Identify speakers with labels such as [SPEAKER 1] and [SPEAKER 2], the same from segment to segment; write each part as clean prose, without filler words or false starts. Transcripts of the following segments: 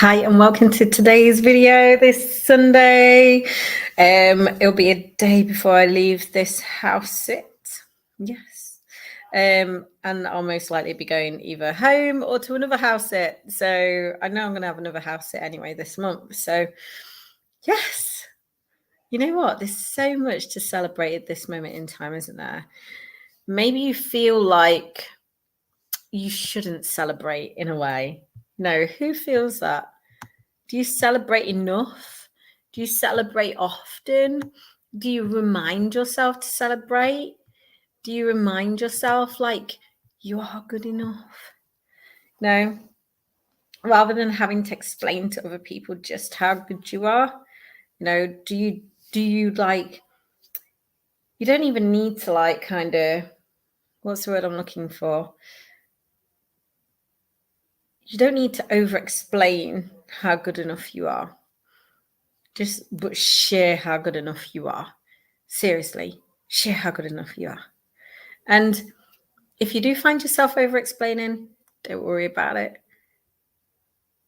[SPEAKER 1] Hi and welcome to today's video this Sunday. It'll be a day before I leave this house sit. Yes. And I'll most likely be going either home or to another house sit. So I know I'm going to have another house sit anyway this month. So yes, you know what? There's so much to celebrate at this moment in time, isn't there? Maybe you feel like you shouldn't celebrate in a way. No, who feels that? Do you celebrate enough? Do you celebrate often? Do you remind yourself to celebrate? Do you remind yourself like you are good enough? No. Rather than having to explain to other people just how good you are, do you like, you don't even need to like kind of, what's the word I'm looking for? You don't need to over explain how good enough you are. But share how good enough you are. Seriously, share how good enough you are. And if you do find yourself over explaining, don't worry about it.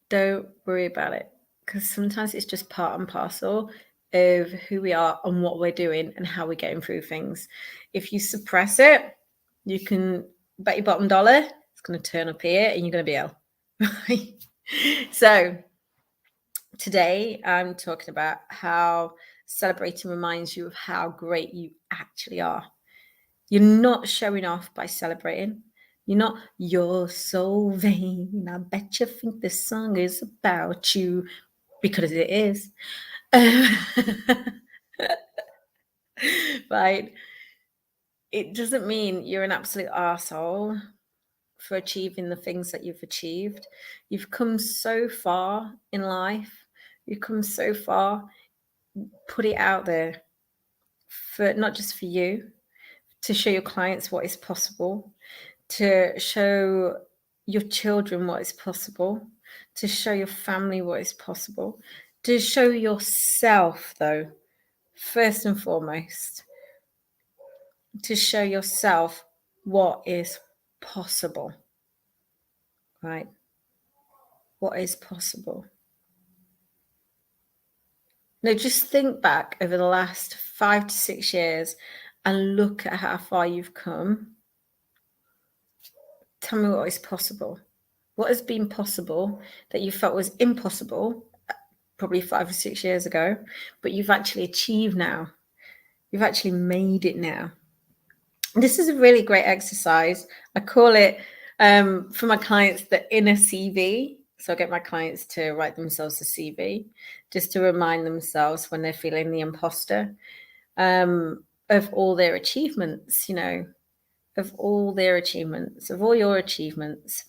[SPEAKER 1] Don't worry about it. Because sometimes it's just part and parcel of who we are and what we're doing and how we're getting through things. If you suppress it, you can bet your bottom dollar it's going to turn up here and you're going to be ill. Right? So today I'm talking about how celebrating reminds you of how great you actually are. You're not showing off by celebrating. You're so vain. I bet you think this song is about you, because it is. Right? It doesn't mean you're an absolute arsehole for achieving the things that you've achieved. You've come so far in life. You've come so far. Put it out there, for not just for you, to show your clients what is possible, to show your children what is possible, to show your family what is possible, to show yourself, though, first and foremost, to show yourself what is possible, right? What is possible? Now, just think back over the last 5 to 6 years and look at how far you've come. Tell me what is possible. What has been possible that you felt was impossible probably 5 or 6 years ago, but you've actually achieved now? You've actually made it now. This is a really great exercise. I call it, for my clients, the inner CV. So I get my clients to write themselves a CV just to remind themselves when they're feeling the imposter, of all their achievements, of all their achievements, of all your achievements.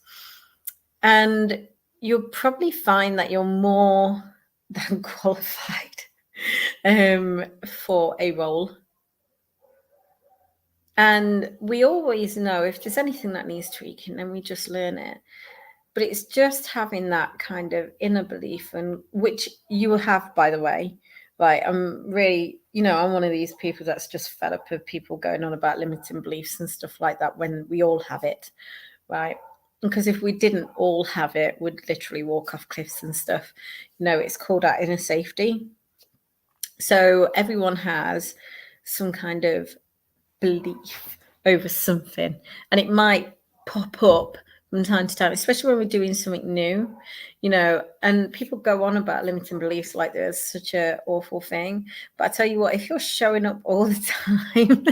[SPEAKER 1] And you'll probably find that you're more than qualified for a role. And we always know if there's anything that needs tweaking, then we just learn it. But it's just having that kind of inner belief, and which you will have, by the way. Right, I'm really, I'm one of these people that's just fed up of people going on about limiting beliefs and stuff like that when we all have it, right? Because if we didn't all have it, we'd literally walk off cliffs and stuff. It's called our inner safety. So everyone has some kind of belief over something, and it might pop up from time to time, especially when we're doing something new, and people go on about limiting beliefs like there's such a awful thing. But I tell you what, if you're showing up all the time,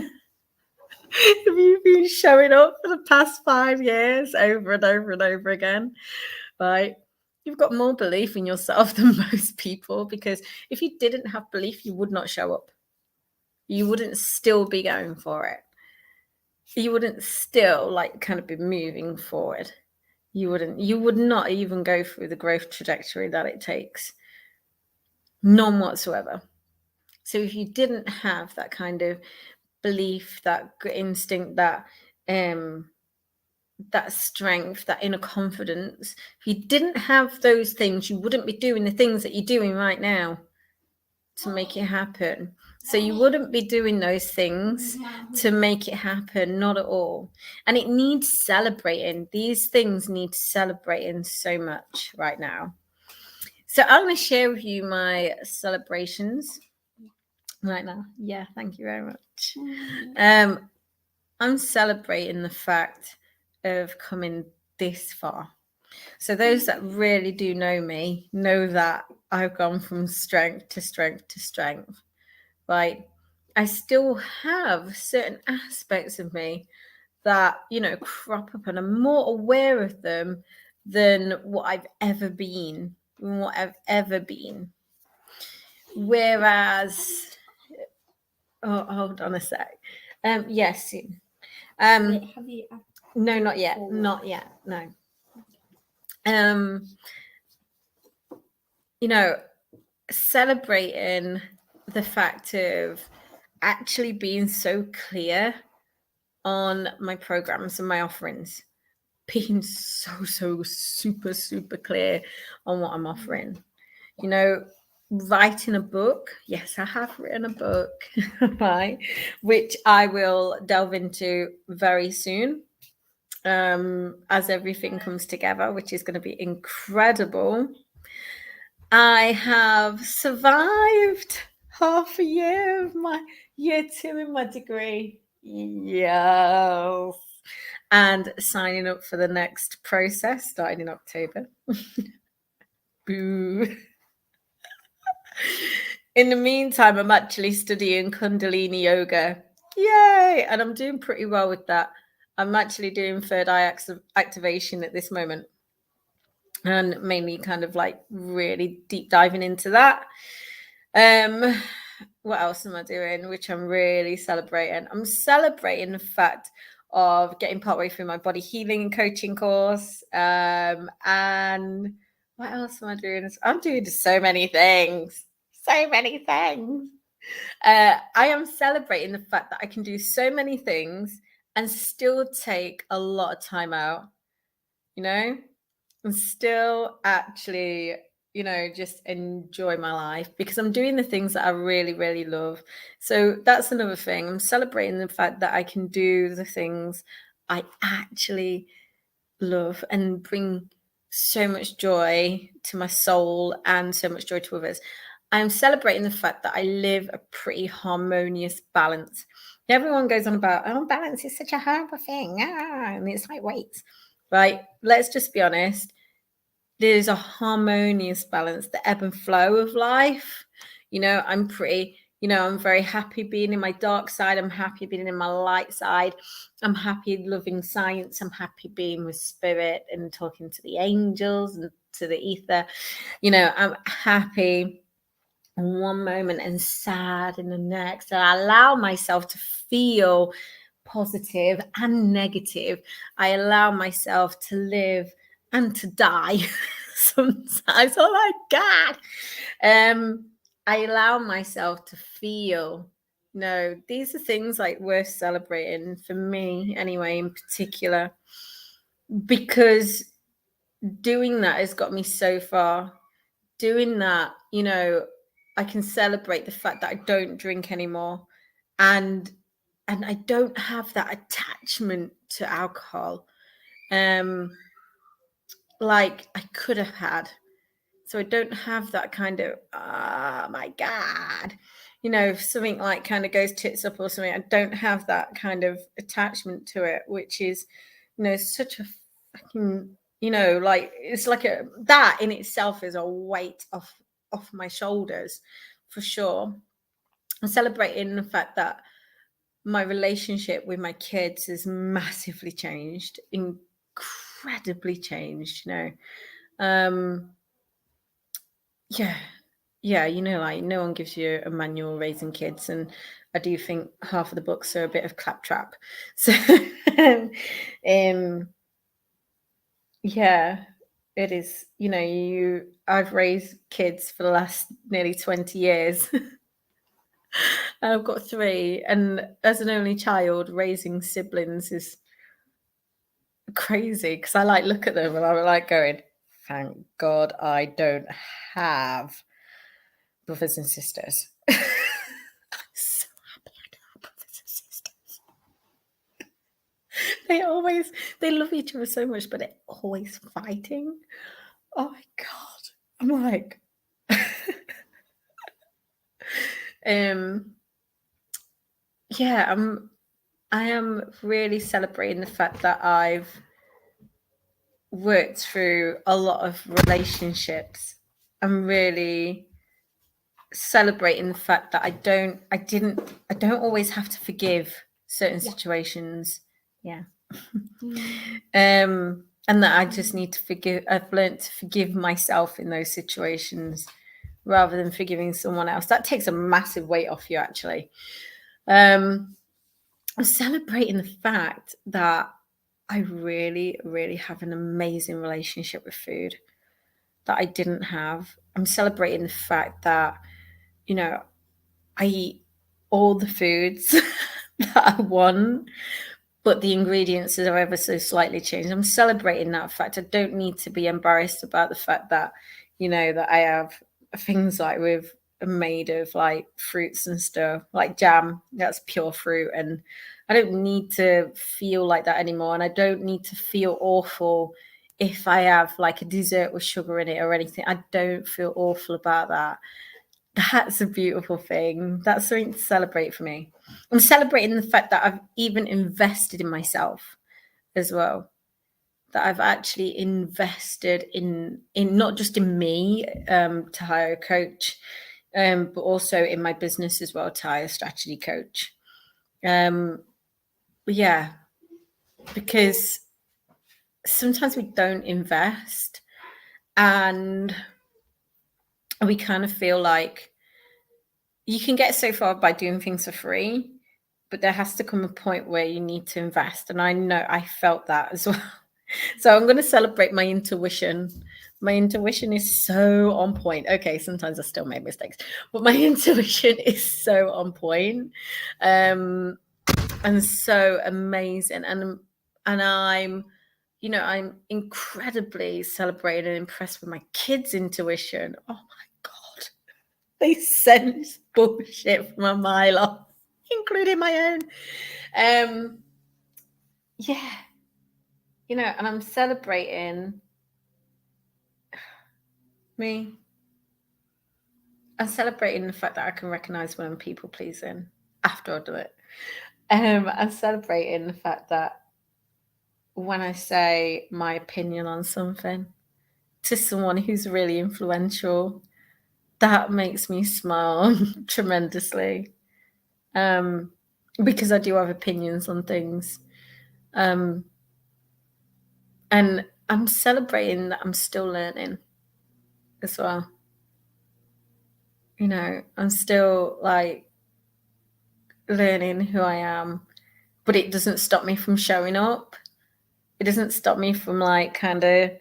[SPEAKER 1] if you've been showing up for the past 5 years over and over and over again, right, you've got more belief in yourself than most people, because if you didn't have belief, you would not show up. You wouldn't still be going for it. You wouldn't still kind of be moving forward. You would not even go through the growth trajectory that it takes. None whatsoever. So if you didn't have that kind of belief, that instinct, that strength, that inner confidence, if you didn't have those things, you wouldn't be doing the things that you're doing right now to make it happen. So you wouldn't be doing those things to make it happen, not at all. And it needs celebrating. These things need celebrating so much right now. So I'm going to share with you my celebrations right now. Yeah, thank you very much. I'm celebrating the fact of coming this far. So those that really do know me know that I've gone from strength to strength to strength, right? I still have certain aspects of me that, crop up, and I'm more aware of them than what I've ever been, Whereas, oh, hold on a sec. Yes.
[SPEAKER 2] Wait, have you?
[SPEAKER 1] No, not yet. Not yet. No. Celebrating the fact of actually being so clear on my programs and my offerings, being so super clear on what I'm offering. Writing a book. Yes, I have written a book, right, which I will delve into very soon, as everything comes together, which is going to be incredible. I have survived half a year of my year 2 in my degree. Yes. And signing up for the next process starting in October. Boo. In the meantime, I'm actually studying Kundalini yoga. Yay! And I'm doing pretty well with that. I'm actually doing third eye activation at this moment, and mainly kind of like really deep diving into that. What else am I doing, which I'm really celebrating? I'm celebrating the fact of getting partway through my body healing and coaching course. And what else am I doing? I'm doing so many things. I am celebrating the fact that I can do so many things and still take a lot of time out, and still actually, just enjoy my life because I'm doing the things that I really, really love. So that's another thing. I'm celebrating the fact that I can do the things I actually love and bring so much joy to my soul and so much joy to others. I'm celebrating the fact that I live a pretty harmonious balance. Everyone goes on about, oh, balance is such a horrible thing. And it's like, wait, right? Let's just be honest. There's a harmonious balance, the ebb and flow of life. I'm very happy being in my dark side. I'm happy being in my light side. I'm happy loving science. I'm happy being with spirit and talking to the angels and to the ether. I'm happy in one moment and sad in the next. And I allow myself to feel positive and negative. I allow myself to live and to die sometimes. Oh my God. I allow myself to feel. These are things like worth celebrating for me anyway, in particular, because doing that has got me so far. Doing that, I can celebrate the fact that I don't drink anymore, and I don't have that attachment to alcohol like I could have had. So I don't have that kind of, oh my God, if something like kind of goes tits up or something, I don't have that kind of attachment to it, which is, such a fucking, like, it's like that in itself is a weight off my shoulders for sure. I'm celebrating the fact that my relationship with my kids has massively changed, incredibly changed, yeah, like no one gives you a manual raising kids, and I do think half of the books are a bit of claptrap. So yeah, it is. I've raised kids for the last nearly 20 years. I've got 3, and as an only child, raising siblings is crazy because I like look at them and I'm like going, thank God I don't have brothers and sisters. I'm so happy I don't have brothers and sisters. They love each other so much, but they're always fighting. Oh my God. I'm like, yeah, I am really celebrating the fact that I've worked through a lot of relationships. I'm really celebrating the fact that I don't always have to forgive certain situations. Yeah. And that I just need to forgive. I've learned to forgive myself in those situations rather than forgiving someone else. That takes a massive weight off you, actually. I'm celebrating the fact that I really, really have an amazing relationship with food that I didn't have. I'm celebrating the fact that, you know, I eat all the foods that I want, but the ingredients are ever so slightly changed. I'm celebrating that fact. I don't need to be embarrassed about the fact that, that I have things like with made of like fruits and stuff, like jam, that's pure fruit. And I don't need to feel like that anymore. And I don't need to feel awful if I have like a dessert with sugar in it or anything. I don't feel awful about that. That's a beautiful thing. That's something to celebrate for me. I'm celebrating the fact that I've even invested in myself as well. That I've actually invested in not just in me to hire a coach, but also in my business as well to hire a strategy coach. Yeah, because sometimes we don't invest and we kind of feel like you can get so far by doing things for free, but there has to come a point where you need to invest. And I know I felt that as well. So I'm going to celebrate my intuition. My intuition is so on point. Okay, sometimes I still make mistakes, but my intuition is so on point, and so amazing. And I'm, I'm incredibly celebrated and impressed with my kids' intuition. Oh my God. They sense bullshit from a mile off, including my own. Yeah, and I'm celebrating me. I'm celebrating the fact that I can recognize when I'm people pleasing after I do it. I'm celebrating the fact that when I say my opinion on something to someone who's really influential, that makes me smile tremendously. Because I do have opinions on things. And I'm celebrating that I'm still learning as well. I'm still like learning who I am, but it doesn't stop me from showing up. It doesn't stop me from like kind of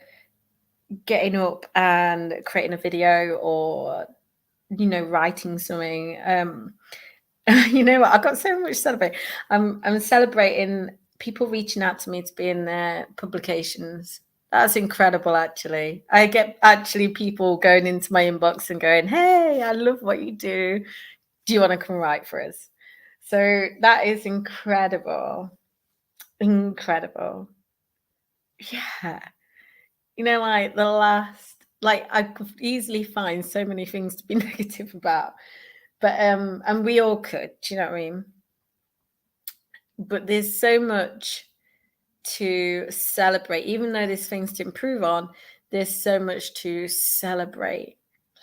[SPEAKER 1] getting up and creating a video or, writing something. You know what? I've got so much to celebrate. I'm celebrating people reaching out to me to be in their publications. That's incredible, actually. I get actually people going into my inbox and going, "Hey, I love what you do. Do you want to come write for us?" So that is incredible. Incredible. Yeah. Like I could easily find so many things to be negative about. But and we all could, do you know what I mean? But there's so much to celebrate, even though there's things to improve on, there's so much to celebrate,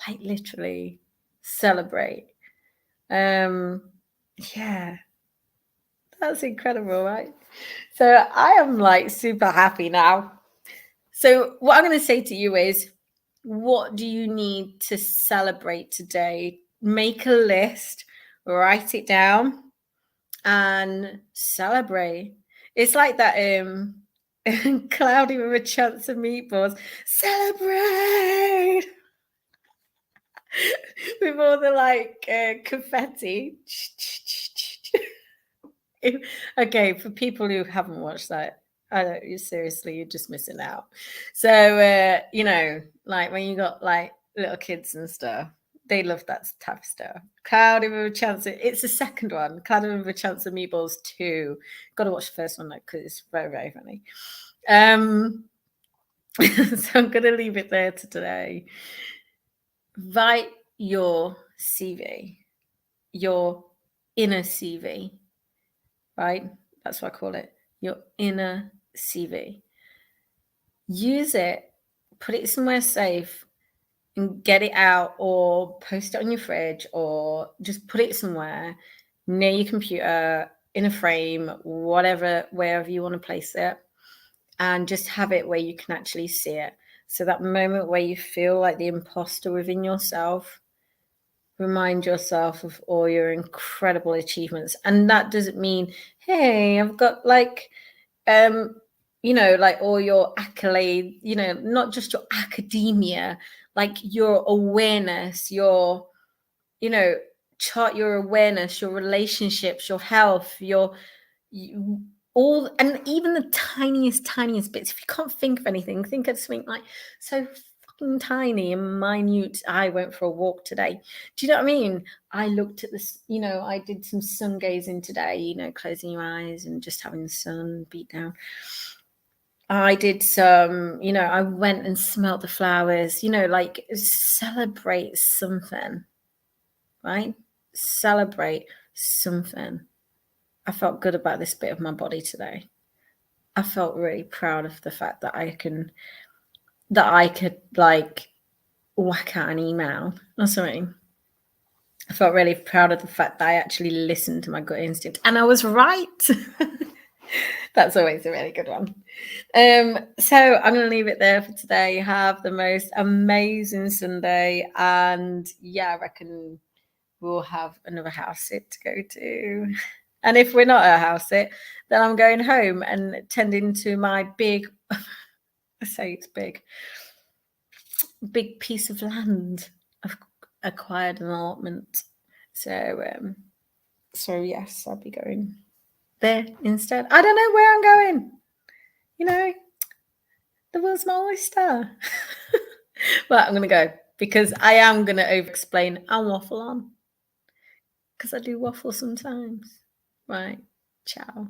[SPEAKER 1] like literally celebrate. Yeah, that's incredible, right? So I am like super happy now. So what I'm going to say to you is, what do you need to celebrate today? Make a list, write it down, and celebrate. It's like that cloudy with a chance of meatballs. Celebrate with all the like confetti. Okay, for people who haven't watched that, I don't, you seriously, you're just missing out. So like when you got like little kids and stuff, they love that type of stuff. Cloudy with a chance of, it's the second one. Cloudy with a Chance of Meatballs 2. Got to watch the first one though, because it's very, very funny. So I'm going to leave it there to today. Write your CV. your inner CV, right? That's what I call it, your inner CV. Use it, put it somewhere safe, and get it out, or post it on your fridge, or just put it somewhere near your computer, in a frame, whatever, wherever you want to place it, and just have it where you can actually see it. So that moment where you feel like the imposter within yourself, remind yourself of all your incredible achievements. And that doesn't mean, hey, I've got like like all your accolades, not just your academia, like your awareness, your, chart your awareness, your relationships, your health, all, and even the tiniest bits. If you can't think of anything, think of something like so fucking tiny and minute. I went for a walk today. Do you know what I mean? I looked at this, I did some sun gazing today, closing your eyes and just having the sun beat down. I did some, I went and smelt the flowers, like celebrate something, right? Celebrate something. I felt good about this bit of my body today. I felt really proud of the fact that I could like whack out an email or something. I felt really proud of the fact that I actually listened to my gut instinct, and I was right. That's always a really good one. So I'm going to leave it there for today. Have the most amazing Sunday, and I reckon we'll have another house sit to go to. And if we're not at a house sit, then I'm going home and tending to my big, I say it's big piece of land. I've acquired an allotment. So yes, I'll be going there instead. I don't know where I'm going. The world's my oyster. But I'm going to go because I am going to over-explain and waffle on. Because I do waffle sometimes. Right. Ciao.